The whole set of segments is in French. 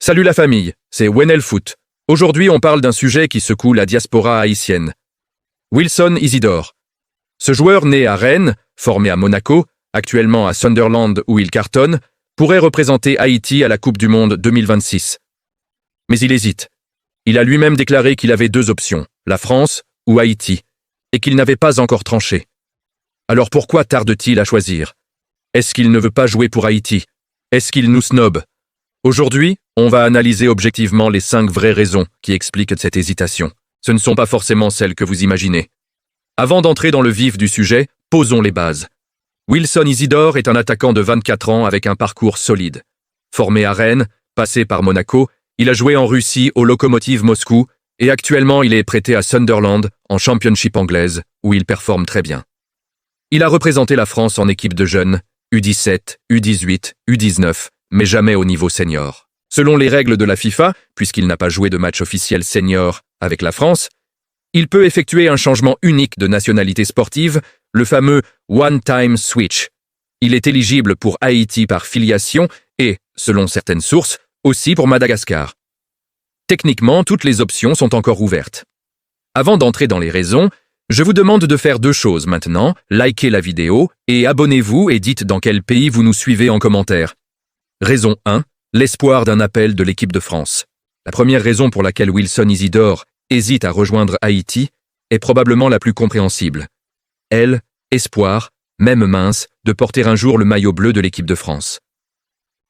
Salut la famille, c'est Wenel Foot. Aujourd'hui, on parle d'un sujet qui secoue la diaspora haïtienne. Wilson Isidore. Ce joueur né à Rennes, formé à Monaco, actuellement à Sunderland où il cartonne, pourrait représenter Haïti à la Coupe du Monde 2026. Mais il hésite. Il a lui-même déclaré qu'il avait deux options, la France ou Haïti, et qu'il n'avait pas encore tranché. Alors pourquoi tarde-t-il à choisir? Est-ce qu'il ne veut pas jouer pour Haïti? Est-ce qu'il nous snobe? Aujourd'hui, on va analyser objectivement les 5 vraies raisons qui expliquent cette hésitation. Ce ne sont pas forcément celles que vous imaginez. Avant d'entrer dans le vif du sujet, posons les bases. Wilson Isidore est un attaquant de 24 ans avec un parcours solide. Formé à Rennes, passé par Monaco, il a joué en Russie au Lokomotiv Moscou et actuellement il est prêté à Sunderland en Championship anglaise où il performe très bien. Il a représenté la France en équipe de jeunes, U17, U18, U19, mais jamais au niveau senior. Selon les règles de la FIFA, puisqu'il n'a pas joué de match officiel senior avec la France, il peut effectuer un changement unique de nationalité sportive, le fameux one-time switch. Il est éligible pour Haïti par filiation et, selon certaines sources, aussi pour Madagascar. Techniquement, toutes les options sont encore ouvertes. Avant d'entrer dans les raisons, je vous demande de faire 2 choses maintenant, likez la vidéo et abonnez-vous et dites dans quel pays vous nous suivez en commentaire. Raison 1. L'espoir d'un appel de l'équipe de France. La première raison pour laquelle Wilson Isidore hésite à rejoindre Haïti est probablement la plus compréhensible. Espoir, même mince, de porter un jour le maillot bleu de l'équipe de France.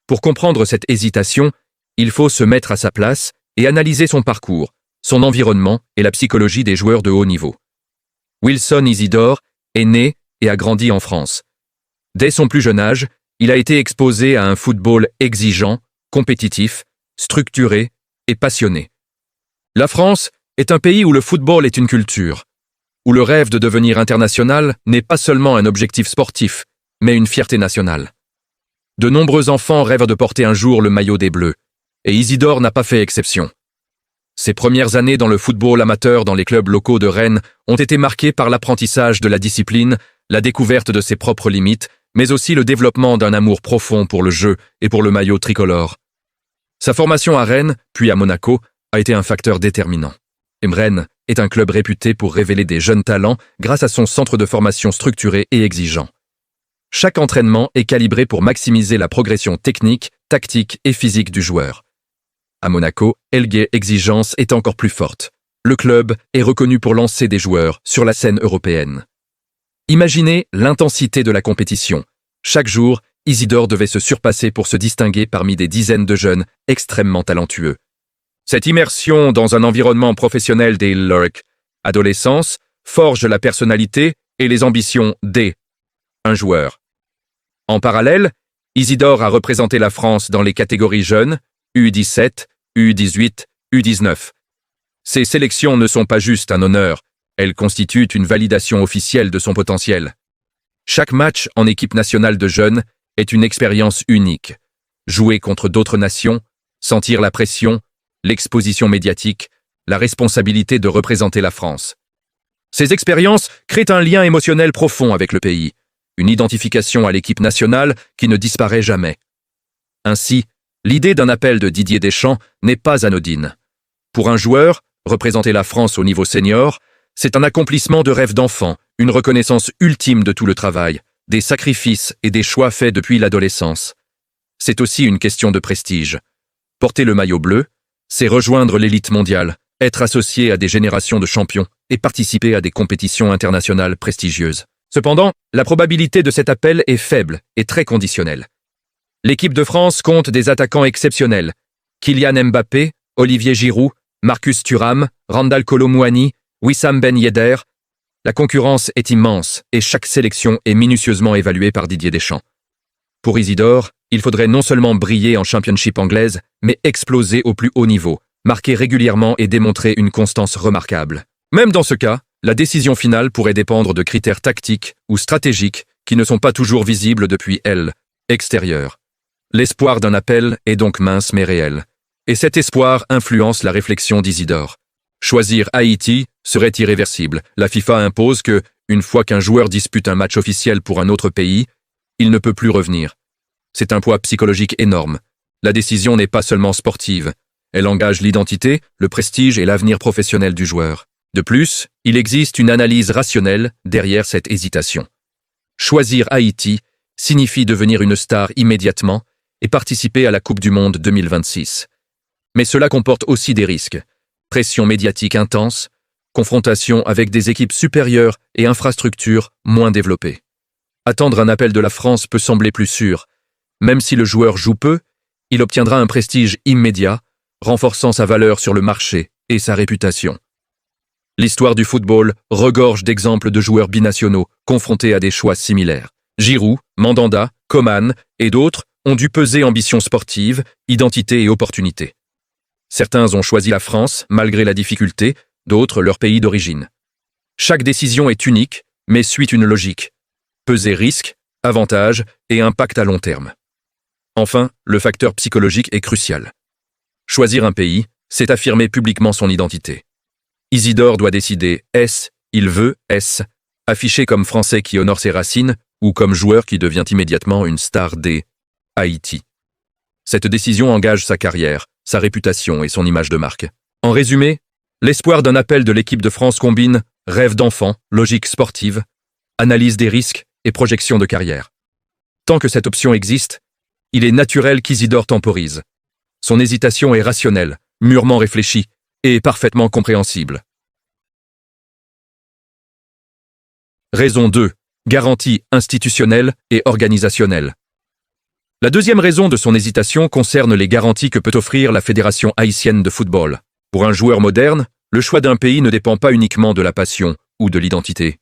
Pour comprendre cette hésitation, il faut se mettre à sa place et analyser son parcours, son environnement et la psychologie des joueurs de haut niveau. Wilson Isidore est né et a grandi en France. Dès son plus jeune âge, il a été exposé à un football exigeant, compétitif, structuré et passionné. La France est un pays où le football est une culture, où le rêve de devenir international n'est pas seulement un objectif sportif, mais une fierté nationale. De nombreux enfants rêvent de porter un jour le maillot des Bleus, et Isidore n'a pas fait exception. Ses premières années dans le football amateur dans les clubs locaux de Rennes ont été marquées par l'apprentissage de la discipline, la découverte de ses propres limites, mais aussi le développement d'un amour profond pour le jeu et pour le maillot tricolore. Sa formation à Rennes, puis à Monaco, a été un facteur déterminant. Et Rennes est un club réputé pour révéler des jeunes talents grâce à son centre de formation structuré et exigeant. Chaque entraînement est calibré pour maximiser la progression technique, tactique et physique du joueur. À Monaco, l'exigence est encore plus forte. Le club est reconnu pour lancer des joueurs sur la scène européenne. Imaginez l'intensité de la compétition. Chaque jour, Isidore devait se surpasser pour se distinguer parmi des dizaines de jeunes extrêmement talentueux. Cette immersion dans un environnement professionnel dès l'adolescence forge la personnalité et les ambitions d'un joueur. En parallèle, Isidore a représenté la France dans les catégories jeunes, U17, U18, U19. Ces sélections ne sont pas juste un honneur, elles constituent une validation officielle de son potentiel. Chaque match en équipe nationale de jeunes est une expérience unique. Jouer contre d'autres nations, sentir la pression, l'exposition médiatique, la responsabilité de représenter la France. Ces expériences créent un lien émotionnel profond avec le pays, une identification à l'équipe nationale qui ne disparaît jamais. Ainsi, l'idée d'un appel de Didier Deschamps n'est pas anodine. Pour un joueur, représenter la France au niveau senior, c'est un accomplissement de rêve d'enfant, une reconnaissance ultime de tout le travail, des sacrifices et des choix faits depuis l'adolescence. C'est aussi une question de prestige. Porter le maillot bleu, c'est rejoindre l'élite mondiale, être associé à des générations de champions et participer à des compétitions internationales prestigieuses. Cependant, la probabilité de cet appel est faible et très conditionnelle. L'équipe de France compte des attaquants exceptionnels. Kylian Mbappé, Olivier Giroud, Marcus Thuram, Randal Kolo Muani, Wissam Ben Yedder. La concurrence est immense et chaque sélection est minutieusement évaluée par Didier Deschamps. Pour Isidore, il faudrait non seulement briller en Championship anglaise, mais exploser au plus haut niveau, marquer régulièrement et démontrer une constance remarquable. Même dans ce cas, la décision finale pourrait dépendre de critères tactiques ou stratégiques qui ne sont pas toujours visibles depuis l'extérieur. L'espoir d'un appel est donc mince mais réel. Et cet espoir influence la réflexion d'Isidore. Choisir Haïti serait irréversible. La FIFA impose que, une fois qu'un joueur dispute un match officiel pour un autre pays, il ne peut plus revenir. C'est un poids psychologique énorme. La décision n'est pas seulement sportive. Elle engage l'identité, le prestige et l'avenir professionnel du joueur. De plus, il existe une analyse rationnelle derrière cette hésitation. Choisir Haïti signifie devenir une star immédiatement et participer à la Coupe du Monde 2026. Mais cela comporte aussi des risques. Pression médiatique intense, confrontation avec des équipes supérieures et infrastructures moins développées. Attendre un appel de la France peut sembler plus sûr. Même si le joueur joue peu, il obtiendra un prestige immédiat, renforçant sa valeur sur le marché et sa réputation. L'histoire du football regorge d'exemples de joueurs binationaux confrontés à des choix similaires. Giroud, Mandanda, Coman et d'autres ont dû peser ambition sportive, identité et opportunité. Certains ont choisi la France malgré la difficulté, d'autres leur pays d'origine. Chaque décision est unique, mais suit une logique. Peser risque, avantages et impact à long terme. Enfin, le facteur psychologique est crucial. Choisir un pays, c'est affirmer publiquement son identité. Isidore doit décider est-ce, il veut, est-ce, affiché comme Français qui honore ses racines ou comme joueur qui devient immédiatement une star des Haïti. Cette décision engage sa carrière, sa réputation et son image de marque. En résumé, l'espoir d'un appel de l'équipe de France combine rêve d'enfant, logique sportive, analyse des risques et projection de carrière. Tant que cette option existe, il est naturel qu'Isidore temporise. Son hésitation est rationnelle, mûrement réfléchie et parfaitement compréhensible. Raison 2. Garantie institutionnelle et organisationnelle. La deuxième raison de son hésitation concerne les garanties que peut offrir la Fédération haïtienne de football. Pour un joueur moderne, le choix d'un pays ne dépend pas uniquement de la passion ou de l'identité.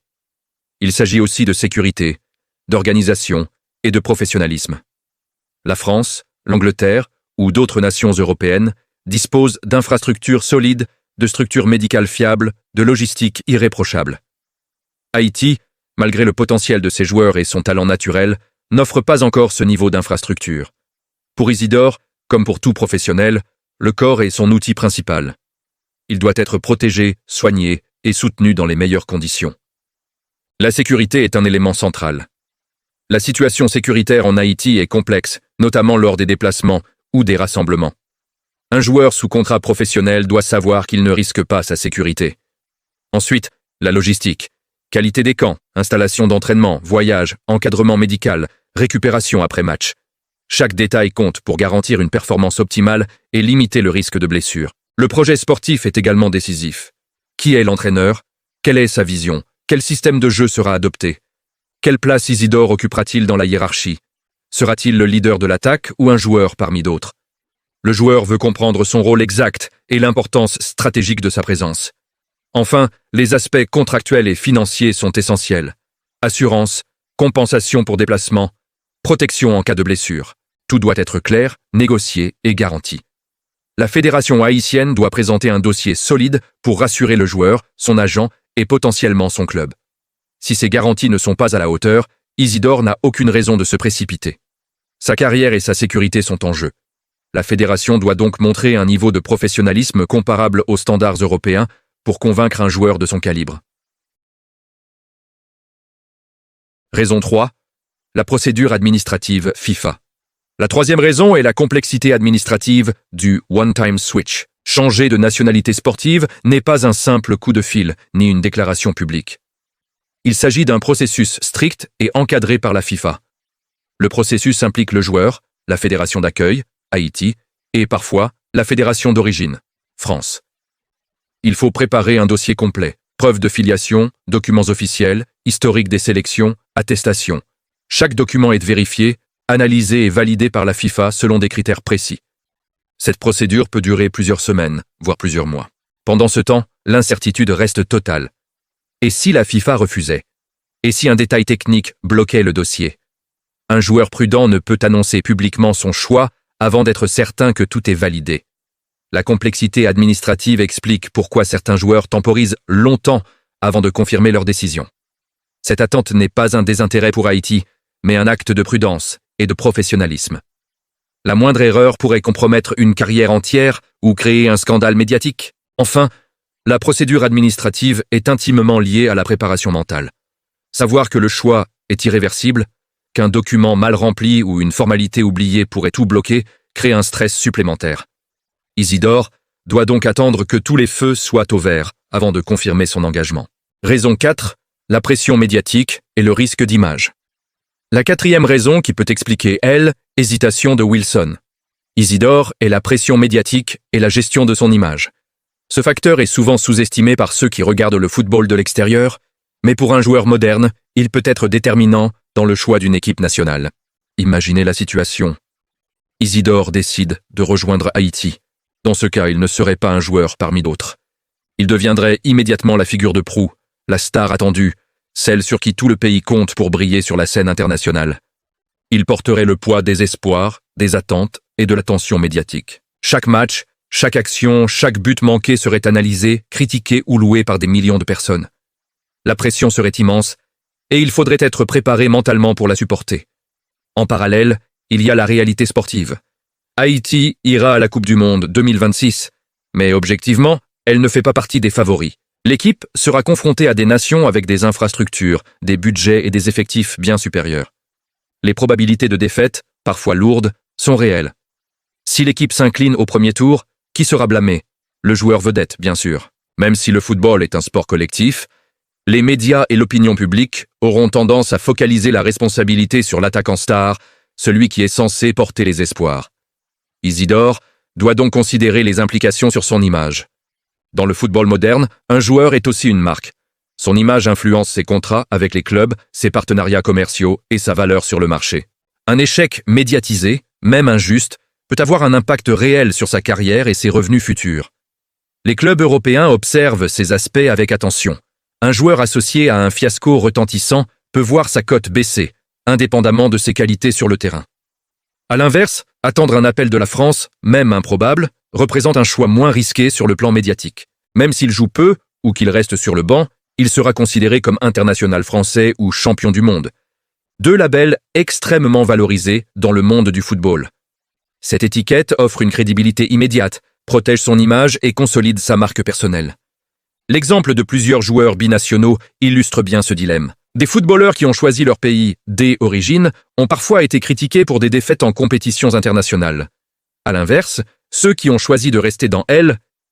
Il s'agit aussi de sécurité, d'organisation et de professionnalisme. La France, l'Angleterre ou d'autres nations européennes disposent d'infrastructures solides, de structures médicales fiables, de logistique irréprochable. Haïti, malgré le potentiel de ses joueurs et son talent naturel, n'offre pas encore ce niveau d'infrastructure. Pour Isidore, comme pour tout professionnel, le corps est son outil principal. Il doit être protégé, soigné et soutenu dans les meilleures conditions. La sécurité est un élément central. La situation sécuritaire en Haïti est complexe, notamment lors des déplacements ou des rassemblements. Un joueur sous contrat professionnel doit savoir qu'il ne risque pas sa sécurité. Ensuite, la logistique. Qualité des camps, installation d'entraînement, voyage, encadrement médical, récupération après match. Chaque détail compte pour garantir une performance optimale et limiter le risque de blessure. Le projet sportif est également décisif. Qui est l'entraîneur? Quelle est sa vision? Quel système de jeu sera adopté? Quelle place Isidore occupera-t-il dans la hiérarchie? Sera-t-il le leader de l'attaque ou un joueur parmi d'autres? Le joueur veut comprendre son rôle exact et l'importance stratégique de sa présence. Enfin, les aspects contractuels et financiers sont essentiels. Assurance, compensation pour déplacement, protection en cas de blessure. Tout doit être clair, négocié et garanti. La fédération haïtienne doit présenter un dossier solide pour rassurer le joueur, son agent et potentiellement son club. Si ces garanties ne sont pas à la hauteur, Isidore n'a aucune raison de se précipiter. Sa carrière et sa sécurité sont en jeu. La fédération doit donc montrer un niveau de professionnalisme comparable aux standards européens pour convaincre un joueur de son calibre. Raison 3. La procédure administrative FIFA. La troisième raison est la complexité administrative du one-time switch. Changer de nationalité sportive n'est pas un simple coup de fil, ni une déclaration publique. Il s'agit d'un processus strict et encadré par la FIFA. Le processus implique le joueur, la fédération d'accueil, Haïti, et parfois la fédération d'origine, France. Il faut préparer un dossier complet, preuves de filiation, documents officiels, historique des sélections, attestations. Chaque document est vérifié, analysé et validé par la FIFA selon des critères précis. Cette procédure peut durer plusieurs semaines, voire plusieurs mois. Pendant ce temps, l'incertitude reste totale. Et si la FIFA refusait? Et si un détail technique bloquait le dossier? Un joueur prudent ne peut annoncer publiquement son choix avant d'être certain que tout est validé. La complexité administrative explique pourquoi certains joueurs temporisent longtemps avant de confirmer leur décision. Cette attente n'est pas un désintérêt pour Haïti, mais un acte de prudence et de professionnalisme. La moindre erreur pourrait compromettre une carrière entière ou créer un scandale médiatique. Enfin, la procédure administrative est intimement liée à la préparation mentale. Savoir que le choix est irréversible, qu'un document mal rempli ou une formalité oubliée pourrait tout bloquer, crée un stress supplémentaire. Isidore doit donc attendre que tous les feux soient au vert avant de confirmer son engagement. Raison 4, la pression médiatique et le risque d'image. La quatrième raison qui peut expliquer, hésitation de Wilson. Isidore est la pression médiatique et la gestion de son image. Ce facteur est souvent sous-estimé par ceux qui regardent le football de l'extérieur, mais pour un joueur moderne, il peut être déterminant dans le choix d'une équipe nationale. Imaginez la situation. Isidore décide de rejoindre Haïti. Dans ce cas, il ne serait pas un joueur parmi d'autres. Il deviendrait immédiatement la figure de proue, la star attendue, celle sur qui tout le pays compte pour briller sur la scène internationale. Il porterait le poids des espoirs, des attentes et de l'attention médiatique. Chaque match, chaque action, chaque but manqué serait analysé, critiqué ou loué par des millions de personnes. La pression serait immense et il faudrait être préparé mentalement pour la supporter. En parallèle, il y a la réalité sportive. Haïti ira à la Coupe du Monde 2026, mais objectivement, elle ne fait pas partie des favoris. L'équipe sera confrontée à des nations avec des infrastructures, des budgets et des effectifs bien supérieurs. Les probabilités de défaite, parfois lourdes, sont réelles. Si l'équipe s'incline au premier tour, qui sera blâmé? Le joueur vedette, bien sûr. Même si le football est un sport collectif, les médias et l'opinion publique auront tendance à focaliser la responsabilité sur l'attaquant star, celui qui est censé porter les espoirs. Isidore doit donc considérer les implications sur son image. Dans le football moderne, un joueur est aussi une marque. Son image influence ses contrats avec les clubs, ses partenariats commerciaux et sa valeur sur le marché. Un échec médiatisé, même injuste, peut avoir un impact réel sur sa carrière et ses revenus futurs. Les clubs européens observent ces aspects avec attention. Un joueur associé à un fiasco retentissant peut voir sa cote baisser, indépendamment de ses qualités sur le terrain. À l'inverse, attendre un appel de la France, même improbable, représente un choix moins risqué sur le plan médiatique. Même s'il joue peu ou qu'il reste sur le banc, il sera considéré comme international français ou champion du monde. Deux labels extrêmement valorisés dans le monde du football. Cette étiquette offre une crédibilité immédiate, protège son image et consolide sa marque personnelle. L'exemple de plusieurs joueurs binationaux illustre bien ce dilemme. Des footballeurs qui ont choisi leur pays dès origine ont parfois été critiqués pour des défaites en compétitions internationales. À l'inverse, ceux qui ont choisi de rester dans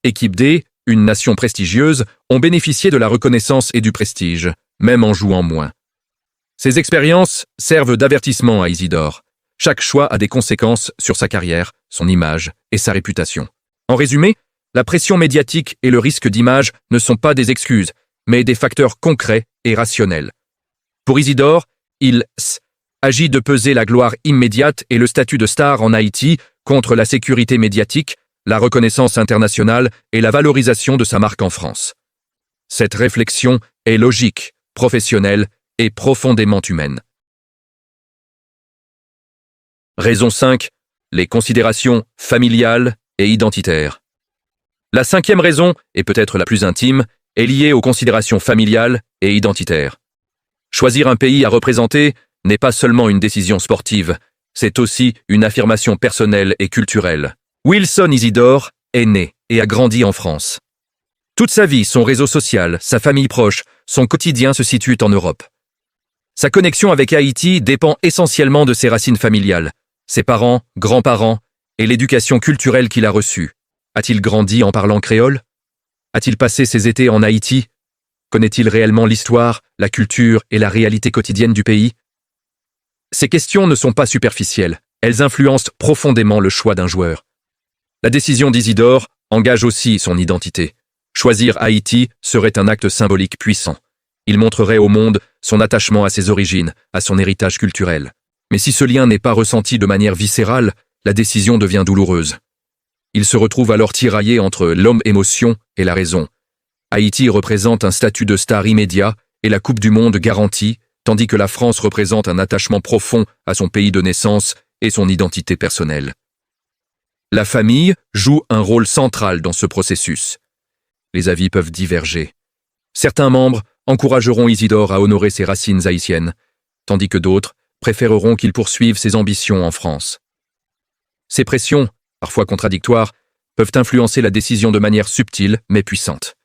équipe D, une nation prestigieuse, ont bénéficié de la reconnaissance et du prestige, même en jouant moins. Ces expériences servent d'avertissement à Isidore. Chaque choix a des conséquences sur sa carrière, son image et sa réputation. En résumé, la pression médiatique et le risque d'image ne sont pas des excuses, mais des facteurs concrets et rationnels. Pour Isidore, il agit de peser la gloire immédiate et le statut de star en Haïti contre la sécurité médiatique, la reconnaissance internationale et la valorisation de sa marque en France. Cette réflexion est logique, professionnelle et profondément humaine. Raison 5. Les considérations familiales et identitaires. La cinquième raison, et peut-être la plus intime, est liée aux considérations familiales et identitaires. Choisir un pays à représenter n'est pas seulement une décision sportive, c'est aussi une affirmation personnelle et culturelle. Wilson Isidore est né et a grandi en France. Toute sa vie, son réseau social, sa famille proche, son quotidien se situent en Europe. Sa connexion avec Haïti dépend essentiellement de ses racines familiales, ses parents, grands-parents et l'éducation culturelle qu'il a reçue. A-t-il grandi en parlant créole? A-t-il passé ses étés en Haïti? Connaît-il réellement l'histoire, la culture et la réalité quotidienne du pays? Ces questions ne sont pas superficielles, elles influencent profondément le choix d'un joueur. La décision d'Isidore engage aussi son identité. Choisir Haïti serait un acte symbolique puissant. Il montrerait au monde son attachement à ses origines, à son héritage culturel. Mais si ce lien n'est pas ressenti de manière viscérale, la décision devient douloureuse. Il se retrouve alors tiraillé entre l'homme-émotion et la raison. Haïti représente un statut de star immédiat et la Coupe du Monde garantie, tandis que la France représente un attachement profond à son pays de naissance et son identité personnelle. La famille joue un rôle central dans ce processus. Les avis peuvent diverger. Certains membres encourageront Isidore à honorer ses racines haïtiennes, tandis que d'autres préféreront qu'il poursuive ses ambitions en France. Ces pressions, parfois contradictoires, peuvent influencer la décision de manière subtile mais puissante.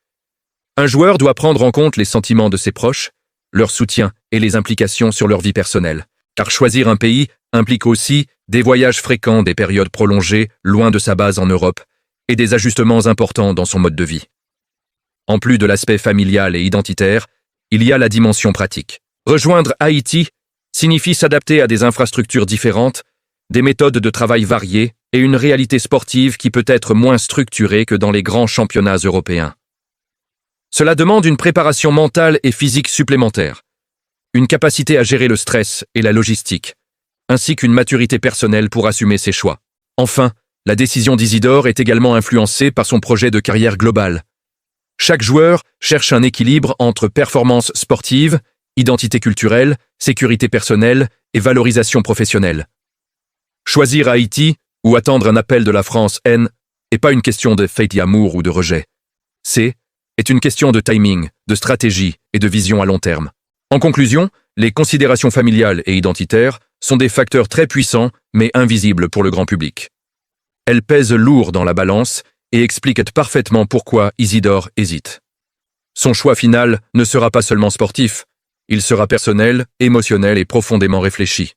Un joueur doit prendre en compte les sentiments de ses proches, leur soutien et les implications sur leur vie personnelle, car choisir un pays implique aussi des voyages fréquents, des périodes prolongées, loin de sa base en Europe, et des ajustements importants dans son mode de vie. En plus de l'aspect familial et identitaire, il y a la dimension pratique. Rejoindre Haïti signifie s'adapter à des infrastructures différentes, des méthodes de travail variées et une réalité sportive qui peut être moins structurée que dans les grands championnats européens. Cela demande une préparation mentale et physique supplémentaire, une capacité à gérer le stress et la logistique, ainsi qu'une maturité personnelle pour assumer ses choix. Enfin, la décision d'Isidore est également influencée par son projet de carrière globale. Chaque joueur cherche un équilibre entre performance sportive, identité culturelle, sécurité personnelle et valorisation professionnelle. Choisir Haïti ou attendre un appel de la France n'est pas une question de fate amour ou de rejet. C'est une question de timing, de stratégie et de vision à long terme. En conclusion, les considérations familiales et identitaires sont des facteurs très puissants mais invisibles pour le grand public. Elles pèsent lourd dans la balance et expliquent parfaitement pourquoi Isidore hésite. Son choix final ne sera pas seulement sportif, il sera personnel, émotionnel et profondément réfléchi.